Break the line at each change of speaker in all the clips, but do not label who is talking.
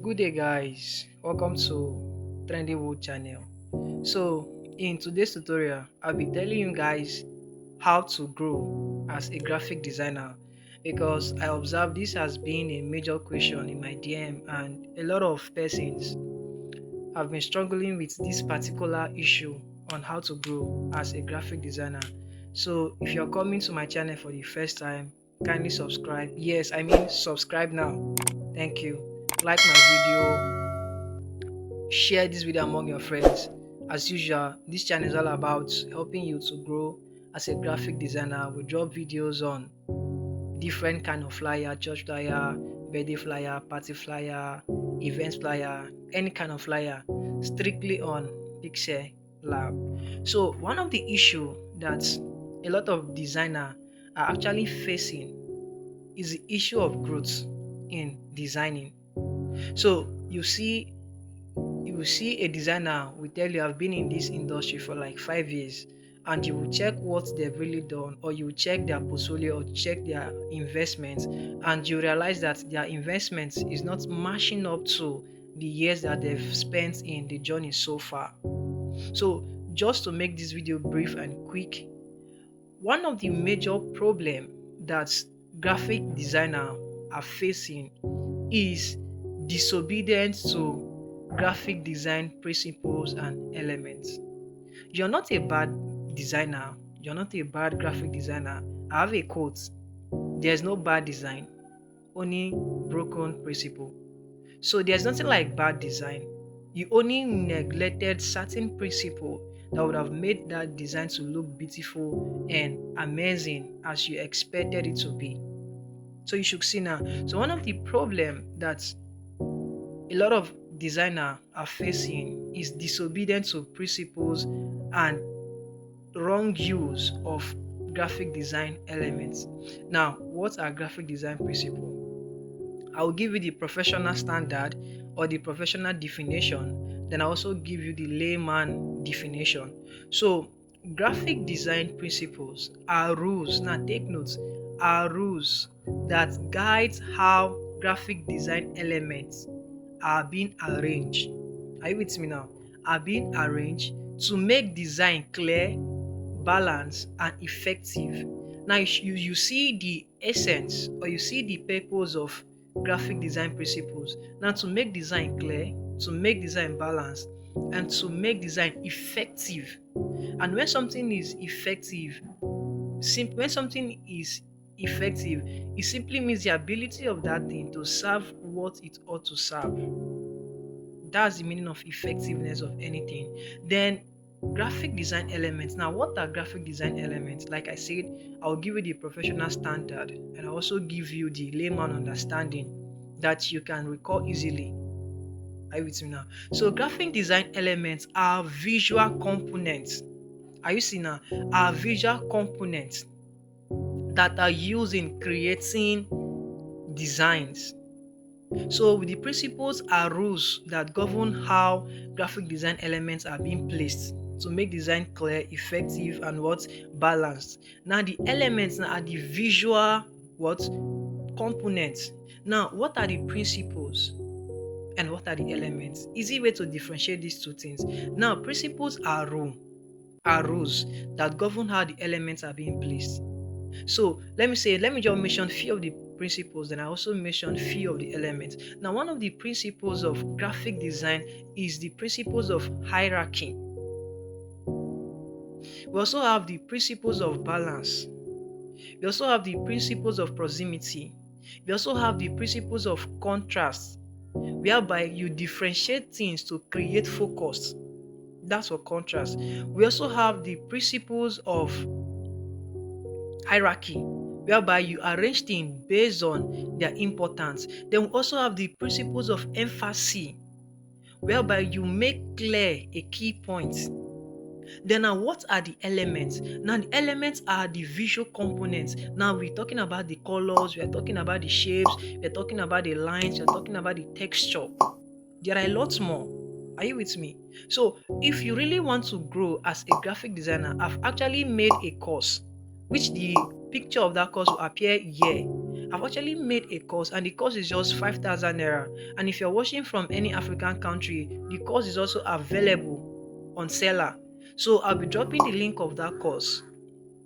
Good day, guys. Welcome to Trendy channel. So, in today's tutorial, I'll be telling you guys how to grow as a graphic designer because I observe this has been a major question in my DM, and a lot of persons have been struggling with this particular issue on how to grow as a graphic designer. So, if you're coming to my channel for the first time, kindly subscribe. Yes, I mean subscribe now. Thank you. Like my video, share this video among your friends. As usual, this channel is all about helping you to grow as a graphic designer. We drop videos on different kind of flyer, church flyer, birthday flyer, party flyer, events flyer, any kind of flyer, strictly on Pixellab. So one of the issue that a lot of designer are actually facing is the issue of growth in designing. So you will see a designer will tell you I've been in this industry for like 5 years, and you will check what they've really done, or you will check their portfolio or check their investments, and you realize that their investments is not matching up to the years that they've spent in the journey so far. So just to make this video brief and quick, one of the major problem that graphic designer are facing is disobedience to graphic design principles and elements. You're not a bad designer, you're not a bad graphic designer. I have a quote: there's no bad design, only broken principle. So there's nothing like bad design. You only neglected certain principle that would have made that design to look beautiful and amazing as you expected it to be. So you should see now. So one of the problem that a lot of designers are facing is disobedience to principles and wrong use of graphic design elements. Now, what are graphic design principles? I will give you the professional standard or the professional definition, then I also give you the layman definition. So graphic design principles are rules, now take notes, are rules that guides how graphic design elements are being arranged. Are you with me now? Are being arranged to make design clear, balanced, and effective. Now you see the essence, or you see the purpose of graphic design principles. Now, to make design clear, to make design balanced, and to make design effective. And when something is effective, when something is effective, it simply means the ability of that thing to serve what it ought to serve. That's the meaning of effectiveness of anything. Then graphic design elements. Now, what are graphic design elements? Like I said, I'll give you the professional standard, and I'll also give you the layman understanding that you can recall easily. Are you with me now? So graphic design elements are visual components. Are you seeing now? Are visual components that are used in creating designs. So the principles are rules that govern how graphic design elements are being placed to make design clear, effective, and balanced. Now the elements are the visual components. Now, what are the principles and what are the elements? Easy way to differentiate these two things. Now, principles are rules that govern how the elements are being placed. So let me just mention few of the principles, then I also mention few of the elements. Now, one of the principles of graphic design is the principles of hierarchy. We also have the principles of balance. We also have the principles of proximity. We also have the principles of contrast, whereby you differentiate things to create focus. That's for contrast. We also have the principles of hierarchy, whereby you arrange things based on their importance. Then we also have the principles of emphasis, whereby you make clear a key point. Then now, what are the elements? Now, the elements are the visual components. Now, we're talking about the colors, we're talking about the shapes, we're talking about the lines, we're talking about the texture. There are a lot more. Are you with me? So, if you really want to grow as a graphic designer, I've actually made a course, which the picture of that course will appear here. I've actually made a course, and the course is just 5,000 naira. And if you're watching from any African country, the course is also available on Seller. So I'll be dropping the link of that course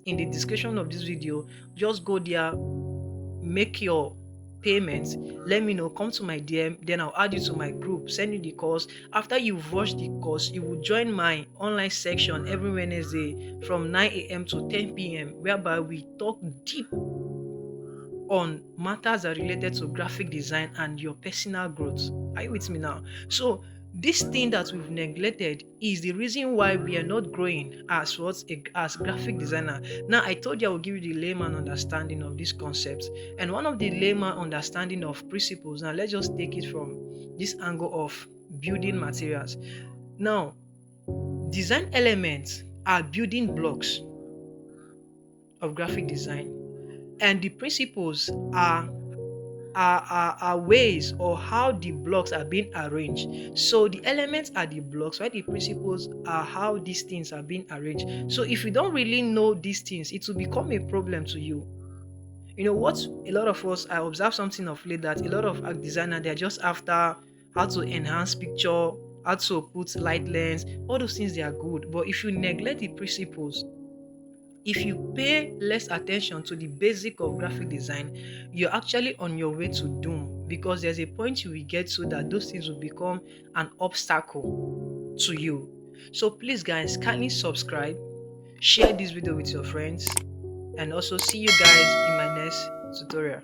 in the description of this video. Just go there, make your payments, let me know, come to my DM, then I'll add you to my group, send you the course. After you've watched the course, you will join my online section every Wednesday from 9 a.m. to 10 p.m., whereby we talk deep on matters that are related to graphic design and your personal growth. Are you with me now? So this thing that we've neglected is the reason why we are not growing as graphic designer. Now I told you I will give you the layman understanding of this concept, and one of the layman understanding of principles. Now let's just take it from this angle of building materials. Now, design elements are building blocks of graphic design, and the principles are ways or how the blocks are being arranged. So the elements are the blocks, while the principles are how these things are being arranged. So if you don't really know these things, it will become a problem to you. You know what? A lot of us, I observe something of late, that a lot of art designers, they're just after how to enhance picture, how to put light lens, all those things, they are good. But if you neglect the principles, if you pay less attention to the basic of graphic design, you're actually on your way to doom, because there's a point you will get to that those things will become an obstacle to you. So please guys, kindly subscribe, share this video with your friends, and also see you guys in my next tutorial.